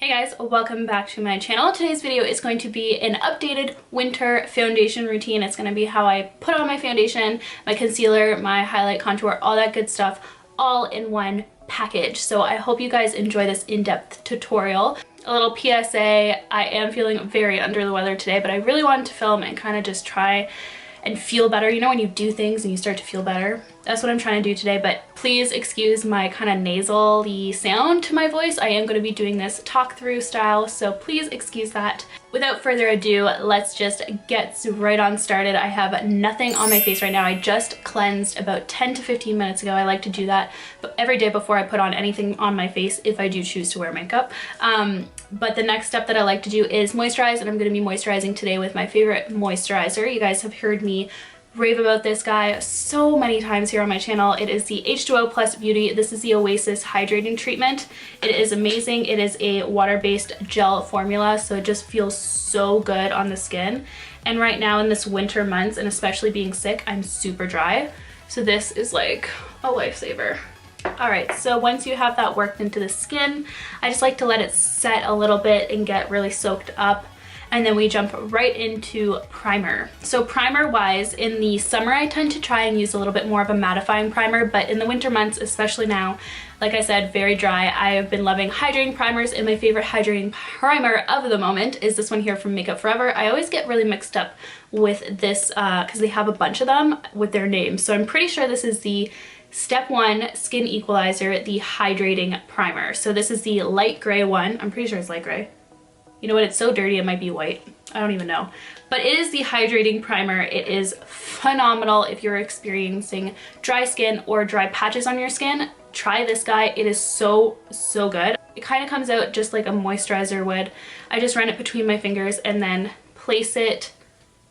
Hey guys, welcome back to my channel. Today's video is going to be an updated winter foundation routine. It's going to be how I put on my foundation, my concealer, my highlight, contour, all that good stuff, all in one package. So I hope you guys enjoy this in-depth tutorial. A little PSA, I am feeling very under the weather today, but I really wanted to film and kind of just try and feel better. You know when you do things and you start to feel better? That's what I'm trying to do today, but please excuse my kind of nasally sound to my voice. I am going to be doing this talk through style, so please excuse that. Without further ado, let's just get right on started. I have nothing on my face right now. I just cleansed about 10 to 15 minutes ago. I like to do that every day before I put on anything on my face if I do choose to wear makeup. But the next step that I like to do is moisturize, and I'm going to be moisturizing today with my favorite moisturizer. You guys have heard me rave about this guy so many times here on my channel. It is the H2O Beauty. This is the Oasis hydrating treatment. It is amazing. It is a water-based gel formula, so it just feels so good on the skin. And right now in this winter months, and especially being sick, I'm super dry. So this is like a lifesaver. Alright, so once you have that worked into the skin, I just like to let it set a little bit and get really soaked up. And then we jump right into primer. So primer wise, in the summer I tend to try and use a little bit more of a mattifying primer, but in the winter months, especially now, like I said, very dry. I have been loving hydrating primers, and my favorite hydrating primer of the moment is this one here from Makeup Forever. I always get really mixed up with this because they have a bunch of them with their names. So I'm pretty sure this is the Step 1 Skin Equalizer, the hydrating primer. So this is the light gray one. I'm pretty sure it's light gray. You know what, it's so dirty it might be white. I don't even know. But it is the hydrating primer. It is phenomenal if you're experiencing dry skin or dry patches on your skin. Try this guy. It is so good. It kind of comes out just like a moisturizer would. I just run it between my fingers and then place it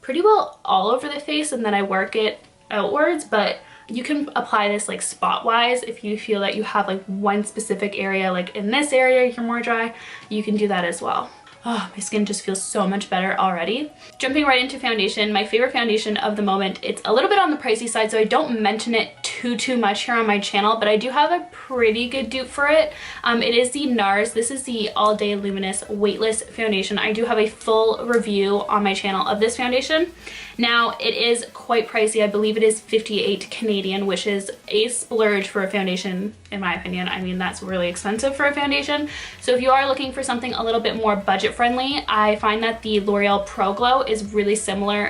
pretty well all over the face, and then I work it outwards, but you can apply this like spot wise if you feel that you have like one specific area, like in this area you're more dry, you can do that as well. Oh, my skin just feels so much better already. Jumping right into foundation, my favorite foundation of the moment. It's a little bit on the pricey side, so I don't mention it too much here on my channel, but I do have a pretty good dupe for it. It is the Nars. This is the All Day Luminous Weightless Foundation. I do have a full review on my channel of this foundation. Now, it is quite pricey. I believe it is 58 Canadian, which is a splurge for a foundation, in my opinion. I mean, that's really expensive for a foundation. So if you are looking for something a little bit more budget friendly, I find that the L'Oreal Pro Glow is really similar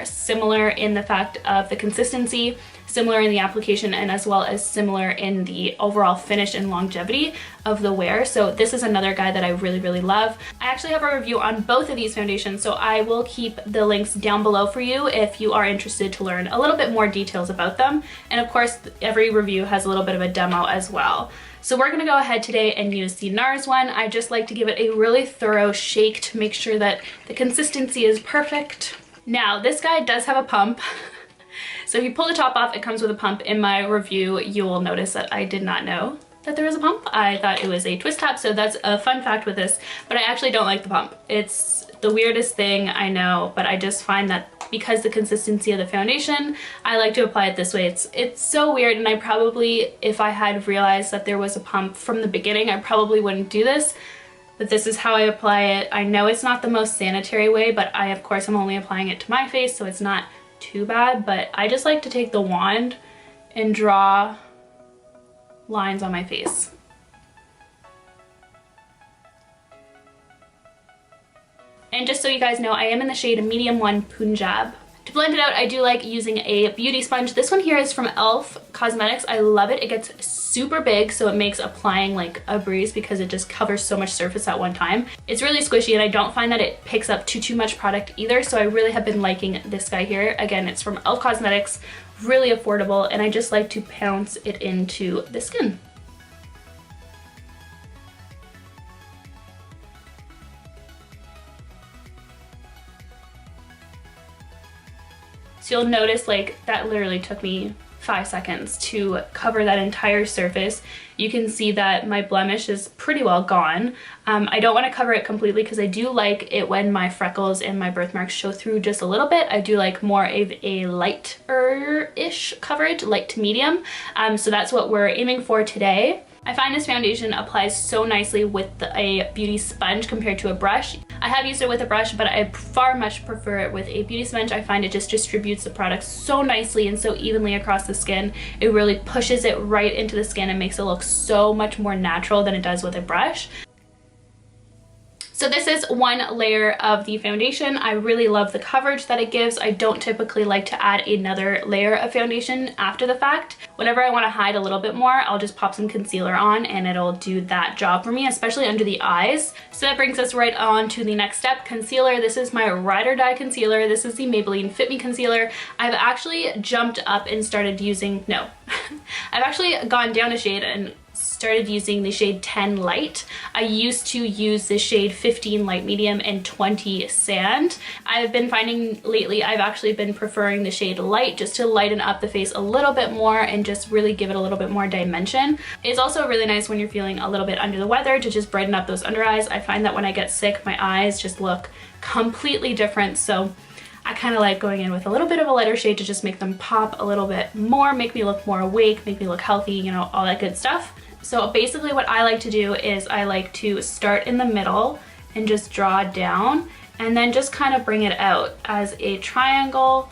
in the fact of the consistency, similar in the application, and as well as similar in the overall finish and longevity of the wear. So this is another guy that I really love. I actually have a review on both of these foundations, so I will keep the links down below for you if you are interested to learn a little bit more details about them. And of course, every review has a little bit of a demo as well. So we're gonna go ahead today and use the Nars one. I just like to give it a really thorough shake to make sure that the consistency is perfect. Now, this guy does have a pump. So if you pull the top off, it comes with a pump. In my review, you will notice that I did not know that there was a pump. I thought it was a twist top, so that's a fun fact with this, but I actually don't like the pump. It's the weirdest thing, I know, but I just find that because the consistency of the foundation, I like to apply it this way. It's so weird, and I probably, if I had realized that there was a pump from the beginning, I probably wouldn't do this, but this is how I apply it. I know it's not the most sanitary way, but I, of course, I'm only applying it to my face, so it's not too bad, but I just like to take the wand and draw lines on my face. And just so you guys know, I am in the shade Medium 1 Punjab. To blend it out, I do like using a beauty sponge. This one here is from e.l.f. Cosmetics. I love it. It gets super big, so it makes applying like a breeze because it just covers so much surface at one time. It's really squishy, and I don't find that it picks up too much product either, so I really have been liking this guy here. Again, it's from e.l.f. Cosmetics, really affordable, and I just like to pounce it into the skin. So you'll notice like that literally took me 5 seconds to cover that entire surface. You can see that my blemish is pretty well gone. I don't want to cover it completely because I do like it when my freckles and my birthmarks show through just a little bit. I do like more of a lighter-ish coverage, light to medium. So that's what we're aiming for today. I find this foundation applies so nicely with a beauty sponge compared to a brush. I have used it with a brush, but I far much prefer it with a beauty sponge. I find it just distributes the product so nicely and so evenly across the skin. It really pushes it right into the skin and makes it look so much more natural than it does with a brush. So this is one layer of the foundation. I really love the coverage that it gives. I don't typically like to add another layer of foundation after the fact. Whenever I want to hide a little bit more, I'll just pop some concealer on and it'll do that job for me, especially under the eyes. So that brings us right on to the next step, concealer. This is my Ride or Die concealer. This is the Maybelline Fit Me concealer. I've actually jumped up and started using, no, I've actually gone down a shade and started using the shade 10 Light. I used to use the shade 15 Light Medium and 20 Sand. I've been finding lately I've actually been preferring the shade Light just to lighten up the face a little bit more and just really give it a little bit more dimension. It's also really nice when you're feeling a little bit under the weather to just brighten up those under eyes. I find that when I get sick, my eyes just look completely different, so I kind of like going in with a little bit of a lighter shade to just make them pop a little bit more, make me look more awake, make me look healthy, you know, all that good stuff. So basically what I like to do is I like to start in the middle and just draw down and then just kind of bring it out as a triangle.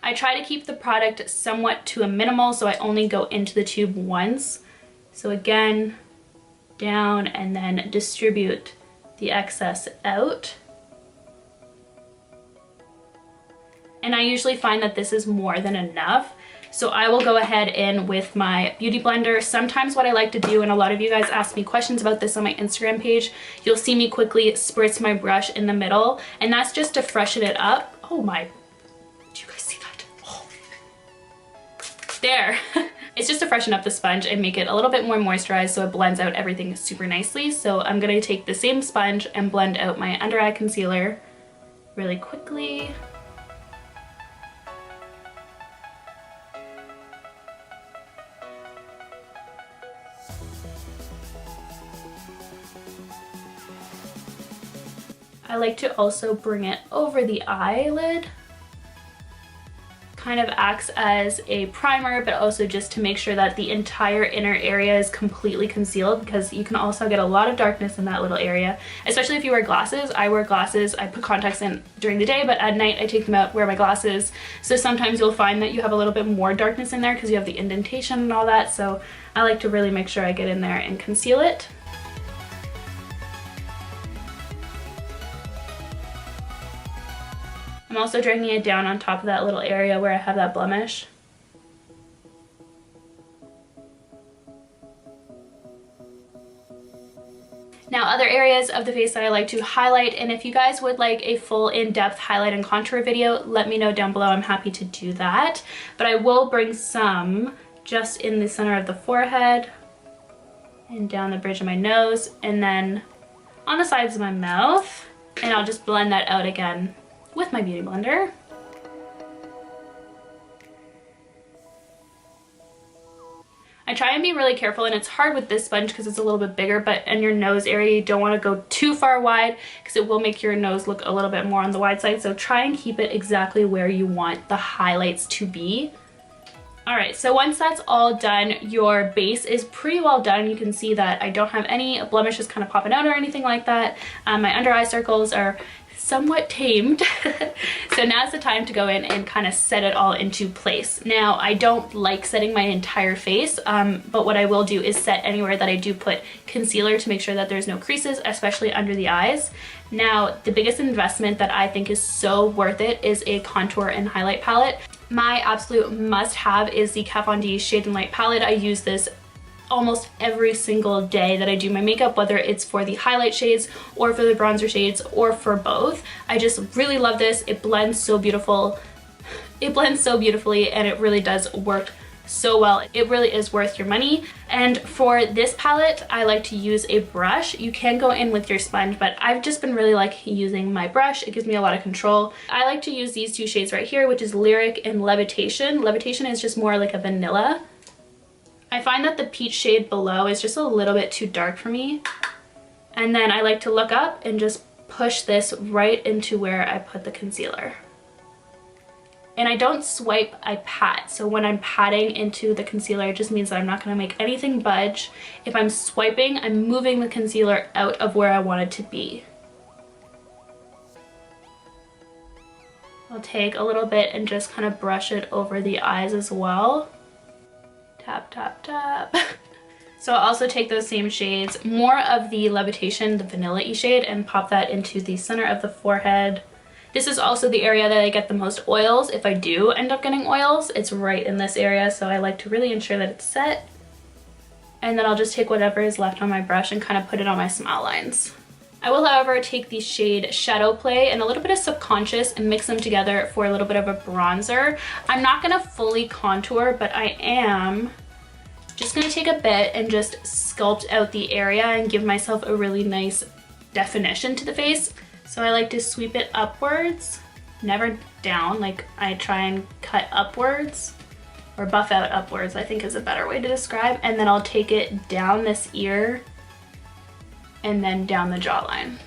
I try to keep the product somewhat to a minimal, so I only go into the tube once. So again, down and then distribute the excess out. And I usually find that this is more than enough. So I will go ahead in with my beauty blender. Sometimes what I like to do, and a lot of you guys ask me questions about this on my Instagram page, you'll see me quickly spritz my brush in the middle, and that's just to freshen it up. Oh my, do you guys see that? Oh. There. It's just to freshen up the sponge and make it a little bit more moisturized so it blends out everything super nicely. So I'm gonna take the same sponge and blend out my under eye concealer really quickly. I like to also bring it over the eyelid. Kind of acts as a primer, but also just to make sure that the entire inner area is completely concealed, because you can also get a lot of darkness in that little area, especially if you wear glasses. I wear glasses, I put contacts in during the day, but at night I take them out, wear my glasses. So sometimes you'll find that you have a little bit more darkness in there because you have the indentation and all that. So I like to really make sure I get in there and conceal it. I'm also dragging it down on top of that little area where I have that blemish. Now, other areas of the face that I like to highlight, and if you guys would like a full in-depth highlight and contour video, let me know down below. I'm happy to do that. But I will bring some just in the center of the forehead and down the bridge of my nose and then on the sides of my mouth. And I'll just blend that out again with my beauty blender. I try and be really careful, and it's hard with this sponge because it's a little bit bigger, but in your nose area you don't want to go too far wide because it will make your nose look a little bit more on the wide side. So try and keep it exactly where you want the highlights to be. Alright, so once that's all done, your base is pretty well done. You can see that I don't have any blemishes kind of popping out or anything like that. My under eye circles are somewhat tamed. So now's the time to go in and kind of set it all into place. Now, I don't like setting my entire face, but what I will do is set anywhere that I do put concealer to make sure that there's no creases, especially under the eyes. Now, the biggest investment that I think is so worth it is a contour and highlight palette. My absolute must-have is the Kat Von D Shade and Light palette. I use this almost every single day that I do my makeup, whether it's for the highlight shades or for the bronzer shades or for both. I just really love this. It blends so beautiful. It blends so beautifully, and it really does work so well. It really is worth your money. And for this palette, I like to use a brush. You can go in with your sponge, but I've just been really like using my brush. It gives me a lot of control. I like to use these two shades right here, which is Lyric and Levitation. Levitation is just more like a vanilla. I find that the peach shade below is just a little bit too dark for me. And then I like to look up and just push this right into where I put the concealer. And I don't swipe, I pat. So when I'm patting into the concealer, it just means that I'm not going to make anything budge. If I'm swiping, I'm moving the concealer out of where I want it to be. I'll take a little bit and just kind of brush it over the eyes as well. Tap, tap, tap. So I'll also take those same shades, more of the Levitation, the vanilla-y shade, and pop that into the center of the forehead. This is also the area that I get the most oils. If I do end up getting oils, it's right in this area, so I like to really ensure that it's set. And then I'll just take whatever is left on my brush and kind of put it on my smile lines. I will, however, take the shade Shadow Play and a little bit of Subconscious and mix them together for a little bit of a bronzer. I'm not going to fully contour, but I am just going to take a bit and just sculpt out the area and give myself a really nice definition to the face. So I like to sweep it upwards, never down, like I try and cut upwards, or buff out upwards, I think is a better way to describe. And then I'll take it down this ear and then down the jawline.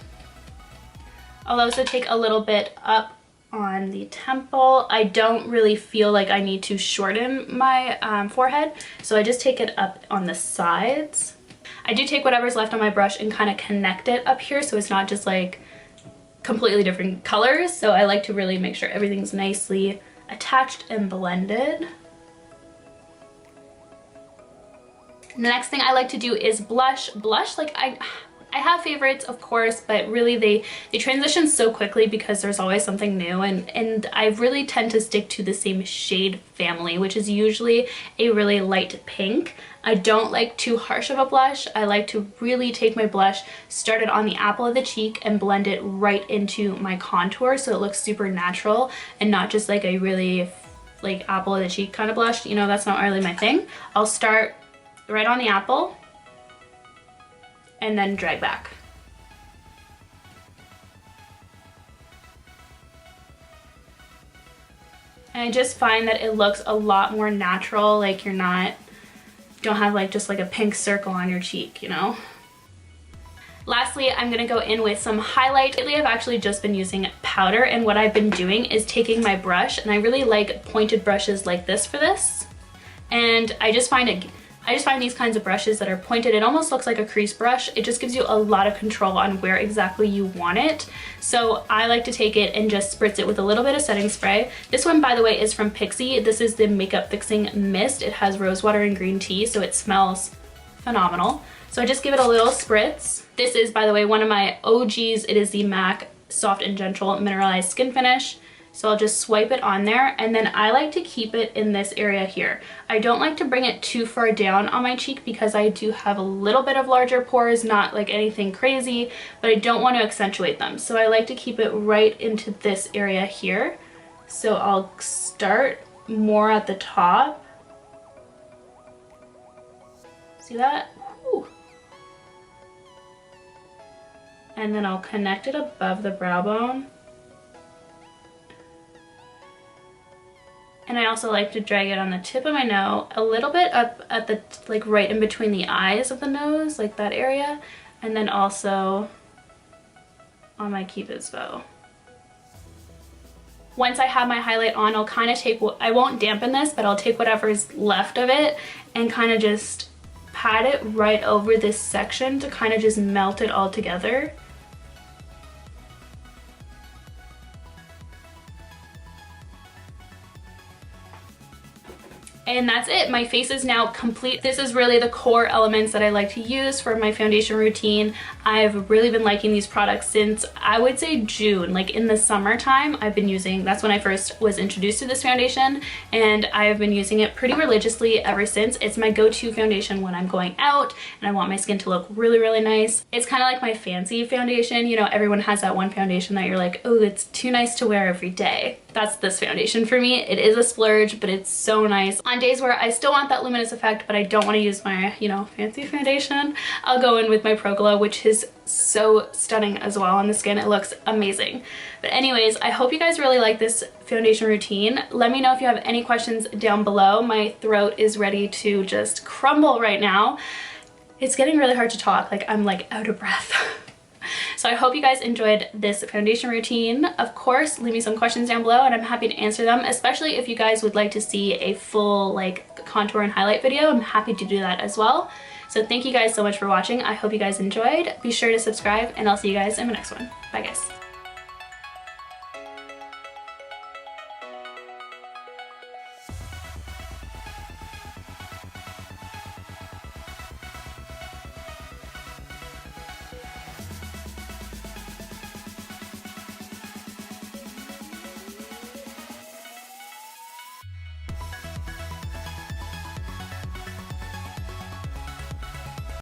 I'll also take a little bit up on the temple. I don't really feel like I need to shorten my forehead, so I just take it up on the sides. I do take whatever's left on my brush and kind of connect it up here so it's not just like completely different colors. So I like to really make sure everything's nicely attached and blended. The next thing I like to do is blush. Blush, like I have favorites, of course, but really they transition so quickly because there's always something new, and I really tend to stick to the same shade family, which is usually a really light pink. I don't like too harsh of a blush. I like to really take my blush, start it on the apple of the cheek, and blend it right into my contour so it looks super natural and not just like a really like apple of the cheek kind of blush. You know, that's not really my thing. I'll start right on the apple and then drag back. And I just find that it looks a lot more natural, like don't have like just like a pink circle on your cheek, you know? Lastly, I'm gonna go in with some highlight. Lately, I've actually just been using powder, and what I've been doing is taking my brush, and I really like pointed brushes like this for this. And I just find these kinds of brushes that are pointed, it almost looks like a crease brush. It just gives you a lot of control on where exactly you want it. So I like to take it and just spritz it with a little bit of setting spray. This one, by the way, is from Pixie. This is the Makeup Fixing Mist. It has rosewater and green tea, so it smells phenomenal. So I just give it a little spritz. This is, by the way, one of my OGs. It is the MAC Soft and Gentle Mineralized Skin Finish. So I'll just swipe it on there, and then I like to keep it in this area here. I don't like to bring it too far down on my cheek because I do have a little bit of larger pores, not like anything crazy, but I don't want to accentuate them. So I like to keep it right into this area here. So I'll start more at the top. See that? Whew. And then I'll connect it above the brow bone. And I also like to drag it on the tip of my nose, a little bit up at the, like right in between the eyes of the nose, like that area. And then also on my Cupid's bow. Once I have my highlight on, I'll kind of take, I won't dampen this, but I'll take whatever's left of it and kind of just pat it right over this section to kind of just melt it all together. And that's it. My face is now complete. This is really the core elements that I like to use for my foundation routine. I've really been liking these products since, I would say, June. Like in the summertime, I've been using, that's when I first was introduced to this foundation, and I have been using it pretty religiously ever since. It's my go-to foundation when I'm going out and I want my skin to look really, really nice. It's kind of like my fancy foundation. You know, everyone has that one foundation that you're like, oh, it's too nice to wear every day. That's this foundation for me. It is a splurge, but it's so nice. On days where I still want that luminous effect, but I don't want to use my, you know, fancy foundation, I'll go in with my Pro Glow, which is so stunning as well on the skin. It looks amazing. But anyways, I hope you guys really like this foundation routine. Let me know if you have any questions down below. My throat is ready to just crumble right now. It's getting really hard to talk. Like, I'm like out of breath. So So I hope you guys enjoyed this foundation routine. Of course, leave me some questions down below and I'm happy to answer them, especially if you guys would like to see a full like contour and highlight video. I'm happy to do that as well. So thank you guys so much for watching. I hope you guys enjoyed. Be sure to subscribe and I'll see you guys in my next one. Bye guys.